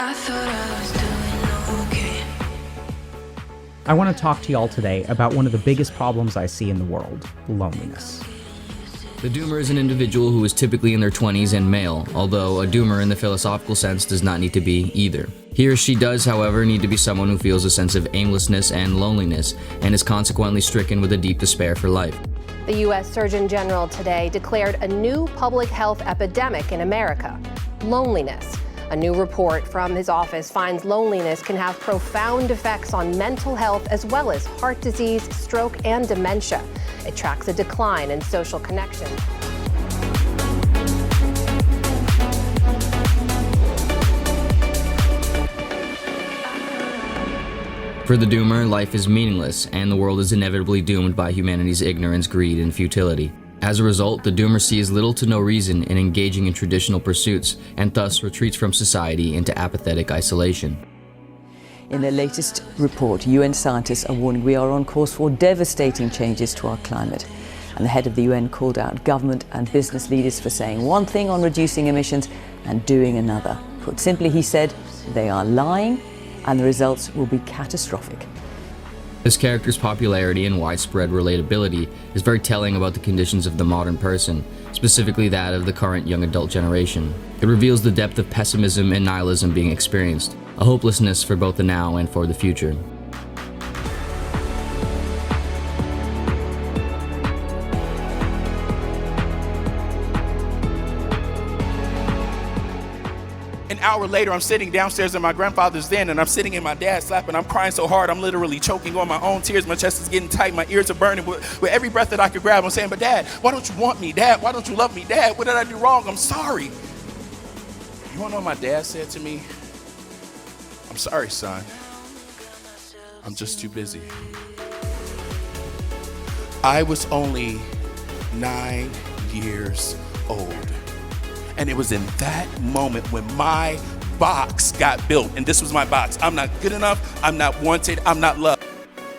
I thought I was doing okay. I want to talk to y'all today about one of the biggest problems I see in the world: loneliness. The doomer is an individual who is typically in their 20s and male, although a doomer in the philosophical sense does not need to be either. He or she does, however, need to be someone who feels a sense of aimlessness and loneliness, and is consequently stricken with a deep despair for life. The U.S. Surgeon General today declared a new public health epidemic in America: loneliness. A new report from his office finds loneliness can have profound effects on mental health as well as heart disease, stroke, and dementia. It tracks a decline in social connection. For the doomer, life is meaningless, and the world is inevitably doomed by humanity's ignorance, greed, and futility. As a result, the doomer sees little to no reason in engaging in traditional pursuits, and thus retreats from society into apathetic isolation. In their latest report, UN scientists are warning we are on course for devastating changes to our climate. And the head of the UN called out government and business leaders for saying one thing on reducing emissions and doing another. Put simply, he said, they are lying and the results will be catastrophic. This character's popularity and widespread relatability is very telling about the conditions of the modern person, specifically that of the current young adult generation. It reveals the depth of pessimism and nihilism being experienced, a hopelessness for both the now and for the future. An hour later, I'm sitting downstairs in my grandfather's den, and I'm sitting in my dad's lap, and I'm crying so hard, I'm literally choking on my own tears. My chest is getting tight, my ears are burning. With every breath that I could grab, I'm saying, but Dad, why don't you want me? Dad, why don't you love me? Dad, what did I do wrong? I'm sorry. You wanna know what my dad said to me? I'm sorry, son. I'm just too busy. I was only 9 years old. And it was in that moment when my box got built. And this was my box. I'm not good enough. I'm not wanted. I'm not loved.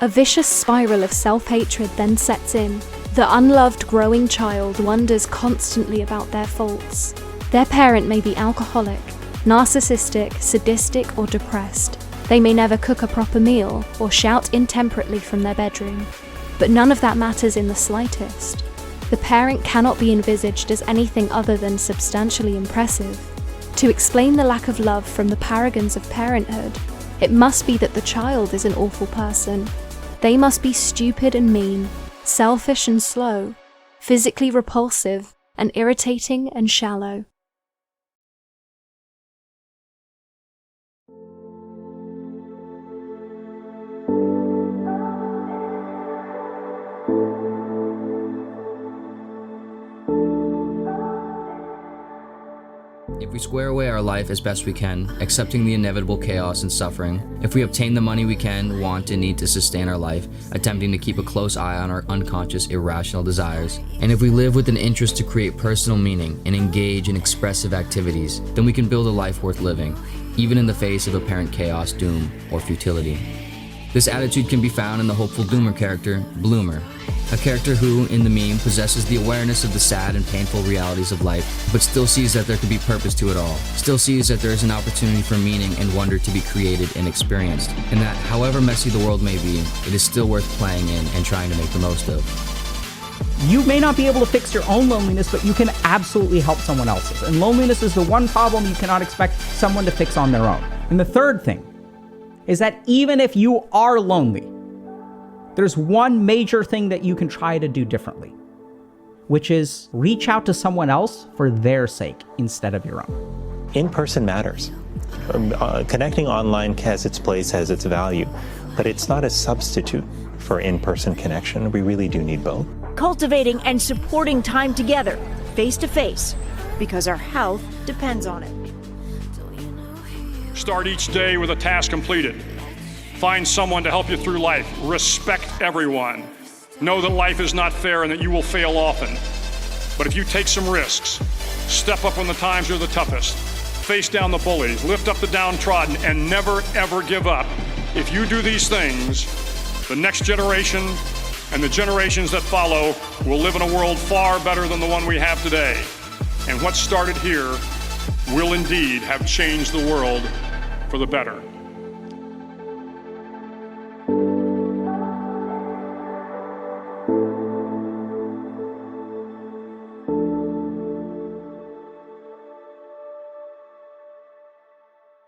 A vicious spiral of self-hatred then sets in. The unloved growing child wonders constantly about their faults. Their parent may be alcoholic, narcissistic, sadistic, or depressed. They may never cook a proper meal or shout intemperately from their bedroom. But none of that matters in the slightest. The parent cannot be envisaged as anything other than substantially impressive. To explain the lack of love from the paragons of parenthood, it must be that the child is an awful person. They must be stupid and mean, selfish and slow, physically repulsive, and irritating and shallow. If we square away our life as best we can, accepting the inevitable chaos and suffering, if we obtain the money we can, want, and need to sustain our life, attempting to keep a close eye on our unconscious, irrational desires, and if we live with an interest to create personal meaning and engage in expressive activities, then we can build a life worth living, even in the face of apparent chaos, doom, or futility. This attitude can be found in the hopeful doomer character, Bloomer, a character who, in the meme, possesses the awareness of the sad and painful realities of life, but still sees that there could be purpose to it all, still sees that there is an opportunity for meaning and wonder to be created and experienced, and that, however messy the world may be, it is still worth playing in and trying to make the most of. You may not be able to fix your own loneliness, but you can absolutely help someone else's. And loneliness is the one problem you cannot expect someone to fix on their own. And the third thing is that even if you are lonely, there's one major thing that you can try to do differently, which is reach out to someone else for their sake instead of your own. In-person matters. Connecting online has its place, has its value, but it's not a substitute for in-person connection. We really do need both. Cultivating and supporting time together, face to face, because our health depends on it. Start each day with a task completed. Find someone to help you through life. Respect everyone. Know that life is not fair and that you will fail often. But if you take some risks, step up when the times are the toughest, face down the bullies, lift up the downtrodden, and never, ever give up. If you do these things, the next generation and the generations that follow will live in a world far better than the one we have today. And what started here will indeed have changed the world for the better.